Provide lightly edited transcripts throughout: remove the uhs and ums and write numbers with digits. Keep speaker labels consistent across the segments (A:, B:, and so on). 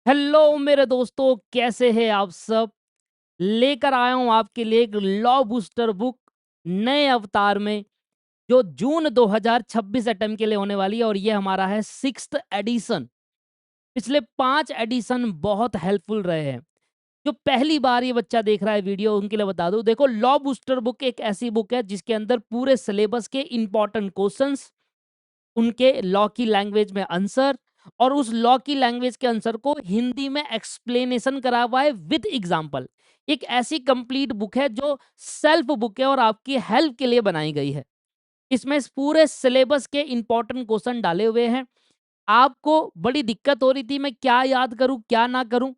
A: Hello मेरे दोस्तों, कैसे हैं आप सब। लेकर आया हूं आपके लिए एक लॉ बूस्टर बुक नए अवतार में, जो जून 2026 अटेम्प्ट के लिए होने वाली है। और ये हमारा है 6th एडिशन। पिछले 5 एडिशन बहुत हेल्पफुल रहे हैं। जो पहली बार ये बच्चा देख रहा है वीडियो, उनके लिए बता दूं, देखो लॉ बूस्टर बुक एक ऐसी बुक है जिसके अंदर पूरे सिलेबस के इंपॉर्टेंट क्वेश्चंस, उनके लॉ की लैंग्वेज में आंसर, और उस लॉ की लैंग्वेज के आंसर को हिंदी में एक्सप्लेनेशन करा हुआ है विद एग्जांपल। एक ऐसी कंप्लीट बुक है जो सेल्फ बुक है और आपकी हेल्प के लिए बनाई गई है। इसमें इस पूरे सिलेबस के इंपॉर्टेंट क्वेश्चन डाले हुए हैं। आपको बड़ी दिक्कत हो रही थी मैं क्या याद करूं क्या ना करूं,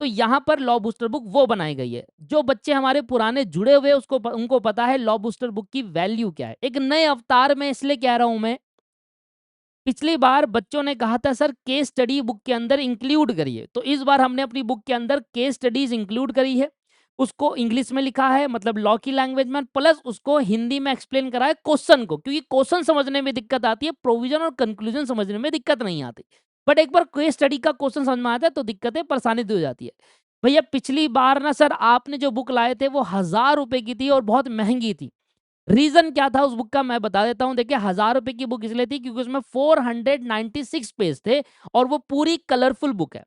A: तो यहाँ पर लॉ बूस्टर बुक वो बनाई गई है। जो बच्चे हमारे पुराने जुड़े हुए उसको उनको पता है लॉ बूस्टर बुक की वैल्यू क्या है। एक नए अवतार में इसलिए कह रहा हूं मैं, पिछली बार बच्चों ने कहा था सर केस स्टडी बुक के अंदर इंक्लूड करिए, तो इस बार हमने अपनी बुक के अंदर केस स्टडीज इंक्लूड करी है। उसको इंग्लिश में लिखा है, मतलब लॉ की लैंग्वेज में, प्लस उसको हिंदी में एक्सप्लेन करा है क्वेश्चन को, क्योंकि क्वेश्चन समझने में दिक्कत आती है, प्रोविजन और कंक्लूजन समझने में दिक्कत नहीं आती। बट एक बार केस स्टडी का क्वेश्चन समझ में आता है तो दिक्कतें परेशानी दूर हो जाती है। भैया पिछली बार ना सर आपने जो बुक लाए थे वो 1000 रुपए की थी और बहुत महंगी थी। रीजन क्या था उस बुक का मैं बता देता हूं। देखिए 1000 रुपए की बुक इसलिए थी क्योंकि उसमें 496 पेज थे और वो पूरी कलरफुल बुक है।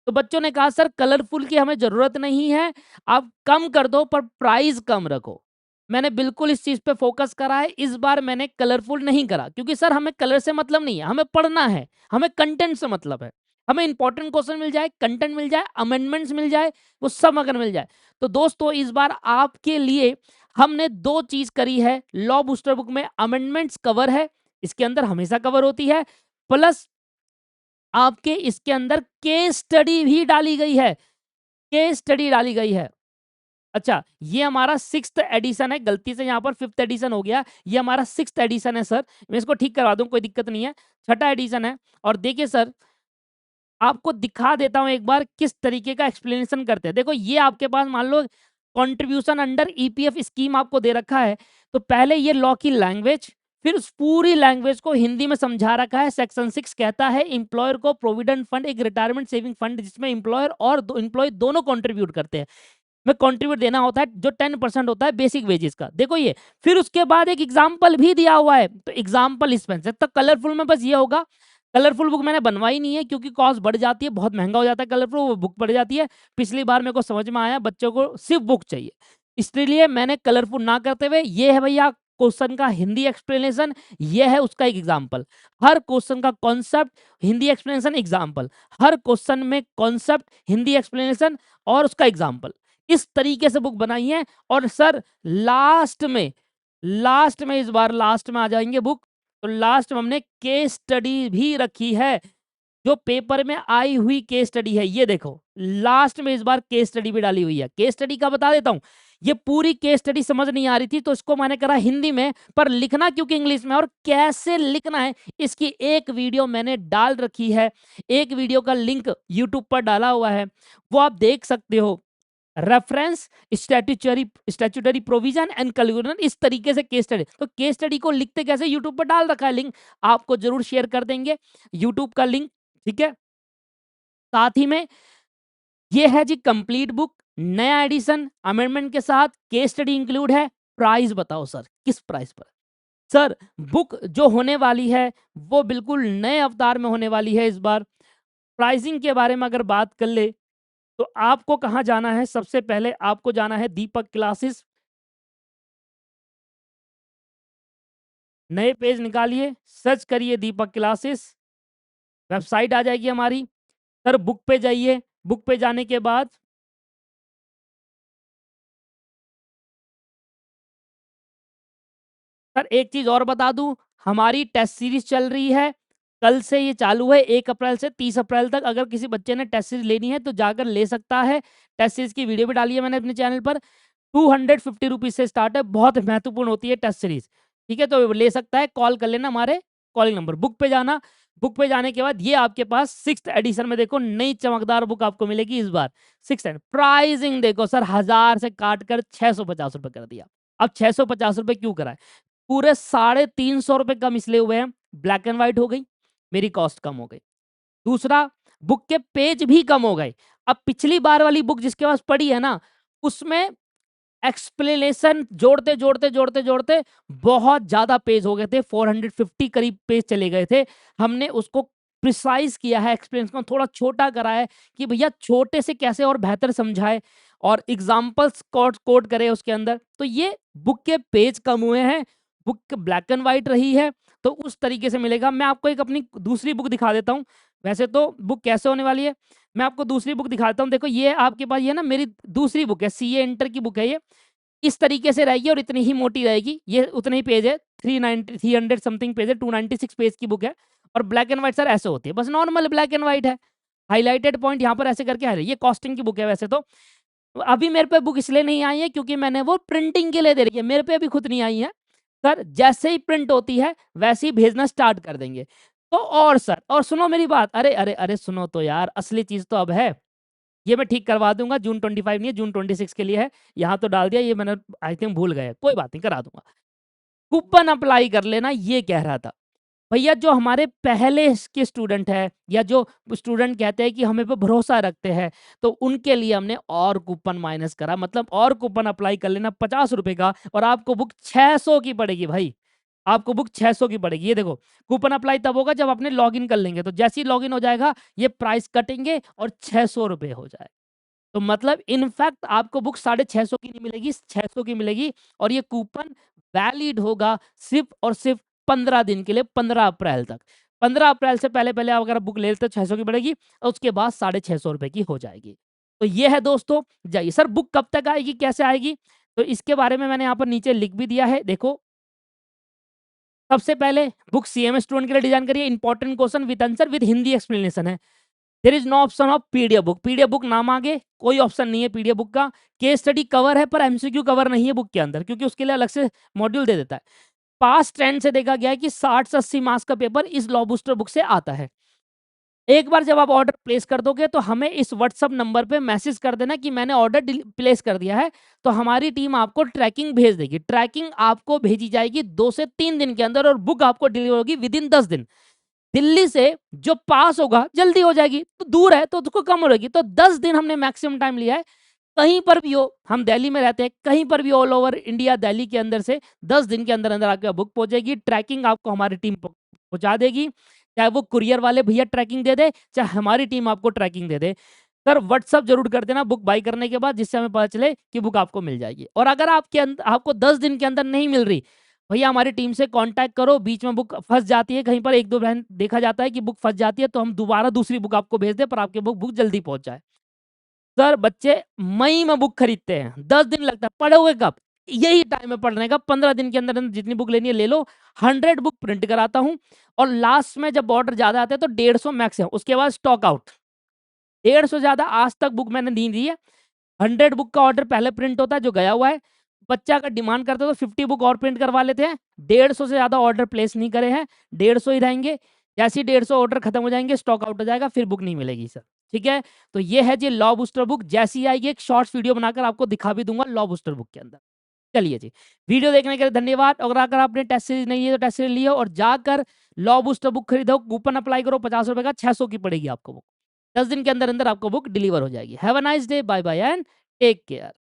A: तो बच्चों ने कहा सर कलरफुल की हमें जरूरत नहीं है, आप कम कर दो पर प्राइस कम रखो। मैंने बिल्कुल इस चीज पे फोकस करा है। इस बार मैंने कलरफुल नहीं करा क्योंकि सर हमें कलर से मतलब नहीं है, हमें पढ़ना है, हमें कंटेंट से मतलब है। हमें इंपॉर्टेंट क्वेश्चन मिल जाए, कंटेंट मिल जाए, अमेंडमेंट्स मिल जाए, वो सब अगर मिल जाए। तो दोस्तों इस बार आपके लिए हमने दो चीज करी है। लॉ बूस्टर बुक में अमेंडमेंट्स कवर है, इसके अंदर हमेशा कवर होती है, प्लस आपके इसके अंदर केस स्टडी भी डाली गई है। केस स्टडी डाली गई है। अच्छा ये हमारा 6th एडिशन है, गलती से यहाँ पर 5th एडिशन हो गया, ये हमारा 6th एडिशन है सर। मैं इसको ठीक करवा दूं, कोई दिक्कत नहीं है। छठा एडिशन है। और देखिए सर आपको दिखा देता हूं एक बार किस तरीके का एक्सप्लेनेशन करते हैं। देखो ये आपके पास मान लो कंट्रीब्यूशन अंडर ईपीएफ स्कीम आपको दे रखा है, तो पहले ये लॉ की लैंग्वेज, फिर उस पूरी लैंग्वेज को हिंदी में समझा रखा है। सेक्शन 6 कहता है एम्प्लॉयर को प्रोविडेंट फंड एक रिटायरमेंट सेविंग फंड जिसमें एम्प्लॉयर और एम्प्लॉय दोनों कंट्रीब्यूट करते हैं, में कंट्रीब्यूट देना होता है जो 10% होता है बेसिक वेजेस का। देखो ये, फिर उसके बाद एक एग्जाम्पल भी दिया हुआ है, तो एग्जाम्पल इसमें तो कलरफुल में बस ये होगा। कलरफुल बुक मैंने बनवाई नहीं है क्योंकि कॉस्ट बढ़ जाती है, बहुत महंगा हो जाता है कलरफुल, वो बुक बढ़ जाती है। पिछली बार मेरे को समझ में आया बच्चों को सिर्फ बुक चाहिए, इसलिए मैंने कलरफुल ना करते हुए ये है भैया क्वेश्चन का हिंदी एक्सप्लेनेशन, ये है उसका एक एग्जाम्पल। हर क्वेश्चन का कॉन्सेप्ट, हिंदी एक्सप्लेनेशन, एग्जाम्पल। हर क्वेश्चन में कॉन्सेप्ट, हिंदी एक्सप्लेनेशन और उसका एग्जाम्पल, इस तरीके से बुक बनाई है। और सर लास्ट में इस बार लास्ट में आ जाएंगे बुक, तो लास्ट में हमने केस स्टडी भी रखी है, जो पेपर में आई हुई केस स्टडी है। ये देखो लास्ट में इस बार केस स्टडी भी डाली हुई है। केस स्टडी का बता देता हूं, ये पूरी केस स्टडी समझ नहीं आ रही थी तो इसको मैंने करा हिंदी में, पर लिखना क्योंकि इंग्लिश में, और कैसे लिखना है इसकी एक वीडियो मैंने डाल रखी है। एक वीडियो का लिंक यूट्यूब पर डाला हुआ है, वो आप देख सकते हो। Reference, statutory provision and conclusion, इस तरीके से केस स्टडी। तो केस स्टडी को लिखते कैसे यूट्यूब पर डाल रखा है लिंक, आपको जरूर शेयर कर देंगे यूट्यूब का लिंक, ठीक है। साथ ही में ये है जी कंप्लीट बुक, नया एडिशन अमेंडमेंट के साथ, केस स्टडी इंक्लूड है। प्राइस बताओ सर किस प्राइस पर। सर बुक जो होने वाली है वो बिल्कुल नए अवतार में होने वाली है इस बार। प्राइसिंग के बारे में अगर बात कर ले तो आपको कहाँ जाना है, सबसे पहले आपको जाना है दीपक क्लासेस। नए पेज निकालिए, सर्च करिए दीपक क्लासेस, वेबसाइट आ जाएगी हमारी। सर बुक पे जाइए, बुक पे जाने के बाद सर एक चीज और बता दूं, हमारी टेस्ट सीरीज चल रही है, कल से ये चालू है, 1 अप्रैल से 30 अप्रैल तक। अगर किसी बच्चे ने टेस्ट सीरीज लेनी है तो जाकर ले सकता है। टेस्ट सीरीज की वीडियो भी डाली है मैंने अपने चैनल पर। 250 रुपीज से स्टार्ट है, बहुत महत्वपूर्ण होती है टेस्ट सीरीज, ठीक है। तो ले सकता है, कॉल कर लेना हमारे कॉलिंग नंबर। बुक पे जाना, बुक पे जाने के बाद ये आपके पास 6th एडिशन में देखो नई चमकदार बुक आपको मिलेगी इस बार। 6th एंड प्राइसिंग देखो सर 1000 से काट कर 650 रुपए कर दिया। अब 650 रुपए क्यों कराए, पूरे 350 रुपए कम इसलिए हुए हैं, ब्लैक एंड व्हाइट हो गई, मेरी कॉस्ट कम हो गई। दूसरा, बुक के पेज भी कम हो गए। अब पिछली बार वाली बुक जिसके पास पड़ी है ना, उसमें एक्सप्लेनेशन जोड़ते जोड़ते जोड़ते जोड़ते बहुत ज्यादा पेज हो गए थे, 450 करीब पेज चले गए थे। हमने उसको प्रिसाइज किया है, एक्सप्लेनेशन को थोड़ा छोटा करा है कि भैया छोटे से कैसे और बेहतर समझाए और एग्जाम्पल्स कोट करे उसके अंदर। तो ये बुक के पेज कम हुए हैं, बुक ब्लैक एंड व्हाइट रही है, तो उस तरीके से मिलेगा। मैं आपको एक अपनी दूसरी बुक दिखा देता हूँ। वैसे तो बुक कैसे होने वाली है, मैं आपको दूसरी बुक दिखाता हूँ। देखो ये आपके पास, ये ना मेरी दूसरी बुक है, सीए इंटर की बुक है ये। इस तरीके से रहेगी और इतनी ही मोटी रहेगी, ये उतने ही पेज है, 300 समथिंग पेज है, 296 पेज की बुक है। और ब्लैक एंड व्हाइट सर ऐसे होती है, बस नॉर्मल ब्लैक एंड व्हाइट है, हाईलाइटेड पॉइंट यहाँ पर ऐसे करके है। ये कॉस्टिंग की बुक है वैसे तो। अभी मेरे पे बुक इसलिए नहीं आई है क्योंकि मैंने वो प्रिंटिंग के लिए दे रही है, मेरे पे अभी खुद नहीं आई है सर। जैसे ही प्रिंट होती है वैसे ही भेजना स्टार्ट कर देंगे। तो और सर, और सुनो मेरी बात, अरे अरे अरे सुनो तो यार, असली चीज तो अब है, ये मैं ठीक करवा दूंगा। जून 25 नहीं है, जून 26 के लिए है। यहाँ तो डाल दिया, ये मैंने आई थिंक भूल गए, कोई बात नहीं, करा दूंगा। कूपन अप्लाई कर लेना, ये कह रहा था भैया। जो हमारे पहले के स्टूडेंट है या जो स्टूडेंट कहते हैं कि हमें पे भरोसा रखते हैं, तो उनके लिए हमने और कूपन माइनस करा, मतलब और कूपन अप्लाई कर लेना 50 रुपए का, और आपको बुक 600 की पड़ेगी भाई। आपको बुक 600 की पड़ेगी। ये देखो, कूपन अप्लाई तब होगा जब आपने लॉगिन कर लेंगे, तो जैसे ही लॉगिन हो जाएगा ये प्राइस कटेंगे और 600 रुपए हो जाए। तो मतलब इनफैक्ट आपको बुक 650 की नहीं मिलेगी, 600 की मिलेगी। और ये कूपन वैलिड होगा सिर्फ और सिर्फ 15 दिन के लिए, 15 अप्रैल तक। 15 अप्रैल से पहले पहले आप अगर बुक ले लेते हो 600 की पड़ेगी, और उसके बाद 650 की हो जाएगी। तो ये है दोस्तों। जाइए सर, बुक कब तक आएगी, कैसे आएगी, तो इसके बारे में मैंने यहाँ पर नीचे लिख भी दिया है, देखो। सबसे पहले बुक सीएमए स्टूडेंट के लिए डिजाइन करिए, important question with answer with Hindi explanation है। There is no option of PDF book, PDF book नाम आगे कोई ऑप्शन नहीं है पीडीएफ बुक का। केस स्टडी कवर है पर एमसीक्यू कवर नहीं है बुक के अंदर, क्योंकि उसके लिए अलग से मॉड्यूल दे देता है। पास्ट ट्रेंड से देखा गया है कि 60 से 80 मार्क्स का पेपर इस लॉ बूस्टर बुक से आता है। एक बार जब आप ऑर्डर प्लेस कर दोगे तो हमें इस व्हाट्सएप नंबर पे मैसेज कर देना कि मैंने ऑर्डर प्लेस कर दिया है, तो हमारी टीम आपको ट्रैकिंग भेज देगी। ट्रैकिंग आपको भेजी जाएगी 2 से 3 दिन के अंदर, और बुक आपको डिलीवर होगी विद इन 10 दिन। दिल्ली से जो पास होगा जल्दी हो जाएगी, तो दूर है तो उसको कम हो जाएगी। तो 10 दिन हमने मैक्सिमम टाइम लिया है। कहीं पर भी हो, हम दिल्ली में रहते हैं, कहीं पर भी ऑल ओवर इंडिया दिल्ली के अंदर से 10 दिन के अंदर अंदर आपके बुक पहुंचेगी। ट्रैकिंग आपको हमारी टीम पहुंचा देगी, चाहे वो कुरियर वाले भैया ट्रैकिंग दे दे, चाहे हमारी टीम आपको ट्रैकिंग दे दे। सर व्हाट्सअप जरूर कर देना बुक बाई करने के बाद, जिससे हमें पता चले कि बुक आपको मिल जाएगी। और अगर आपके आपको 10 दिन के अंदर नहीं मिल रही, भैया हमारी टीम से कांटेक्ट करो। बीच में बुक फंस जाती है कहीं पर, एक दो बहन देखा जाता है कि बुक फंस जाती है, तो हम दोबारा दूसरी बुक आपको भेज दें, पर आपके बुक जल्दी पहुंच जाए। सर बच्चे मई में बुक खरीदते हैं, 10 दिन लगता है, पढ़े हुए कब, यही टाइम है पढ़ने का। 15 दिन के अंदर जितनी बुक लेनी है ले लो। 100 बुक प्रिंट कराता हूँ, और लास्ट में जब ऑर्डर ज्यादा आते हैं तो 150 मैक्स है, उसके बाद स्टॉक आउट। 150 ज्यादा आज तक बुक मैंने नहीं दी है। 100 बुक का ऑर्डर पहले प्रिंट होता है जो गया हुआ है। बच्चा अगर डिमांड करते तो 50 बुक और प्रिंट करवा लेते हैं। 150 से ज्यादा ऑर्डर प्लेस नहीं करे हैं, 150 ही रहेंगे। जैसे ही 150 ऑर्डर खत्म हो जाएंगे, स्टॉक आउट हो जाएगा, फिर बुक नहीं मिलेगी सर। ठीक है, तो ये है जी लॉ बूस्टर बुक। जैसी आएगी एक शॉर्ट्स वीडियो बनाकर आपको दिखा भी दूंगा लॉ बूस्टर बुक के अंदर। चलिए जी, वीडियो देखने के लिए धन्यवाद। और अगर आपने टेस्ट सीरीज नहीं है तो टेस्ट सीरीज लियो, और जाकर लॉ बूस्टर बुक खरीदो, कूपन अप्लाई करो 50 रुपए का, 600 की पड़ेगी आपको बुक। 10 दिन के अंदर अंदर आपको बुक डिलीवर हो जाएगी। Have a nice day, bye bye and take care.